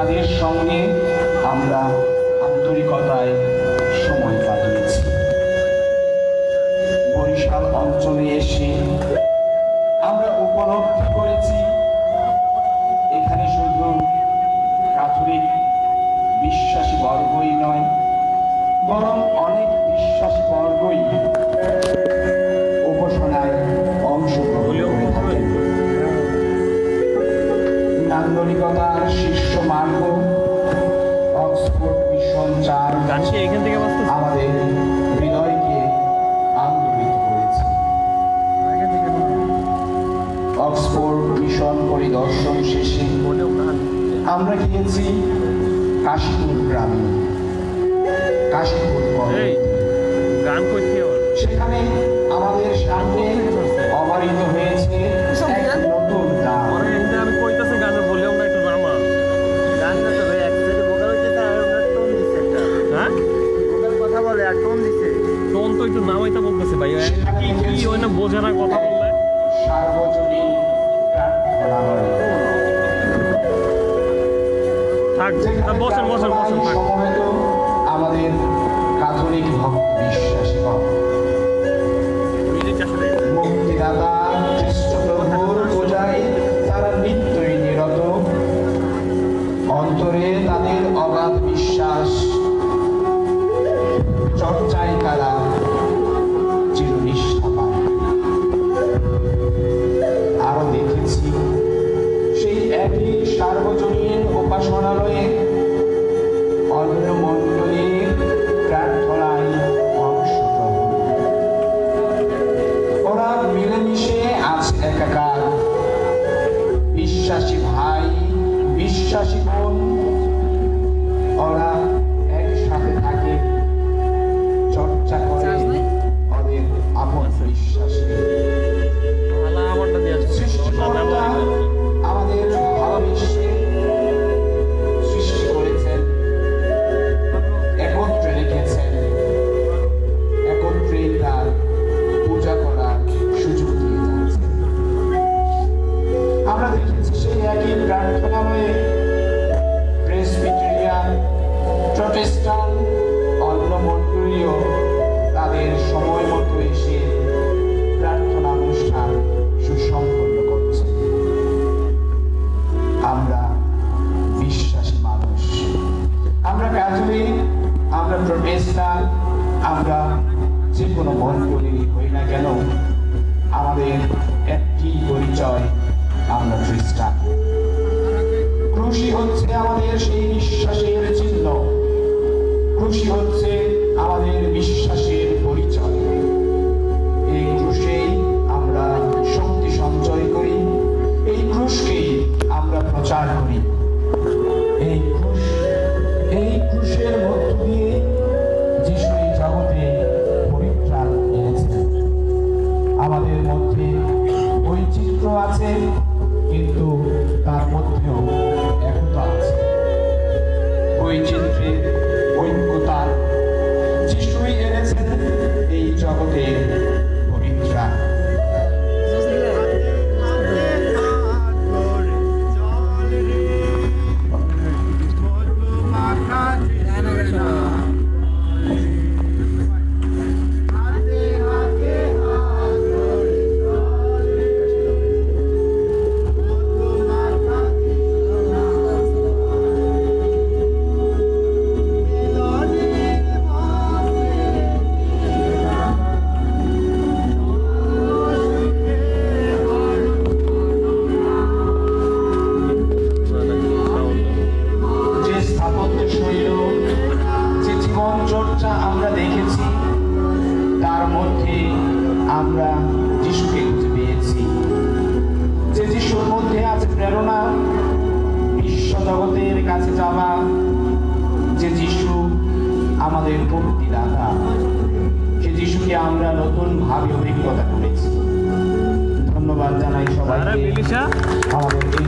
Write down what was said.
তাদের সঙ্গে আমরা আন্তরিকতায় সময় কাটিয়েছি। বরিশাল অঞ্চলে এসে আমরা উপলব্ধি করেছি এখানে শুধু ক্যাথলিক বিশ্বাসী বর্গই নয়, বরং অনেক বিশ্বাসী বর্গই উপাসনায় অংশগ্রহণ করে থাকেন। নান্দনিকতার শীর্ষ মার্গ অক্সফোর্ড মিশন চার্চ আমাদের হৃদয়কে আন্দোলিত করেছে। অক্সফোর্ড মিশন পরিদর্শন শেষে আমরা গিয়েছি কাশীপুর গ্রামে। কাশীপুর সেখানে আমাদের সামনে অবারিত হয়েছে এক নতুন গ্রাম। সার্বজনীন সমবেত আমাদের ক্যাথলিক ভক্ত বিশ্বাসী মুক্তিদাতা খ্রিস্টপ্রভুর পূজায় তারা নিত্যই নিরত। অন্তরে তাদের অগাধ বিশ্বাস, চর্চায় তারা চিরনিষ্ঠা পায়। আরো দেখেছি সেই একই সার্বজনীন উপাসনালয়ে অন্য মণ্ডলীর প্রার্থনায় অংশগ্রহণ। ওরা মিলেমিশে আছে একাকার। বিশ্বাসী ভাই, বিশ্বাসী বোন, ওরা একসাথে থাকে, চর্চা করে ওদের আপন বিশ্বাসী। সৃষ্টিকর্তা আমাদের ভালোবেসে সৃষ্টি করেছেন, একত্রে রেখেছেন, একত্রে তার পূজা করার সুযোগ দিয়ে যাচ্ছেন। আমরা দেখেছি সেই একই প্রার্থনালয়ে প্রেসবিটেরিয়ান, প্রটেস্টান্ট, অন্য মণ্ডলীয় তাদের সময় মতো এসে প্রার্থনা অনুষ্ঠান সুসম্পন্ন করছে। আমরা বিশ্বাসী মানুষ, আমরা ক্যাথলিক, আমরা প্রটেস্টান্ট, আমরা যে কোনো মণ্ডলী হই না কেন, আমাদের একটি পরিচয়, আমরা খ্রিস্টান। ক্রুশই হচ্ছে আমাদের সেই বিশ্বাসের চিহ্ন, ক্রুশই হচ্ছে আমাদের বিশ্বাসের পরিচয়। এই ক্রুশেই আমরা শক্তি সঞ্চয় করি, এই ক্রুশকেই আমরা প্রচার করি। এই ক্রুশের মধ্য দিয়ে যিশু এই জগতে পরিত্রাণ এনেছেন। আমাদের মধ্যে বৈচিত্র্য আছে, কিন্তু তার মধ্যেও একতা আছে। বৈচিত্র্যের ঐক্যতা যিশুই এনেছেন এই জগতে পরিত্রাণ। আমরা দেখেছি তার মধ্যে আমরা যিশুকে খুঁজে পেয়েছি। যে যিশুর মধ্যে আছে প্রেরণা, বিশ্ব জগতের কাছে যাওয়া, যে যিশু আমাদের মুক্তিদাতা, সে যিশুকে আমরা নতুন ভাবে অভিজ্ঞতা করেছি। ধন্যবাদ জানাই সবাইকে আমাদের এই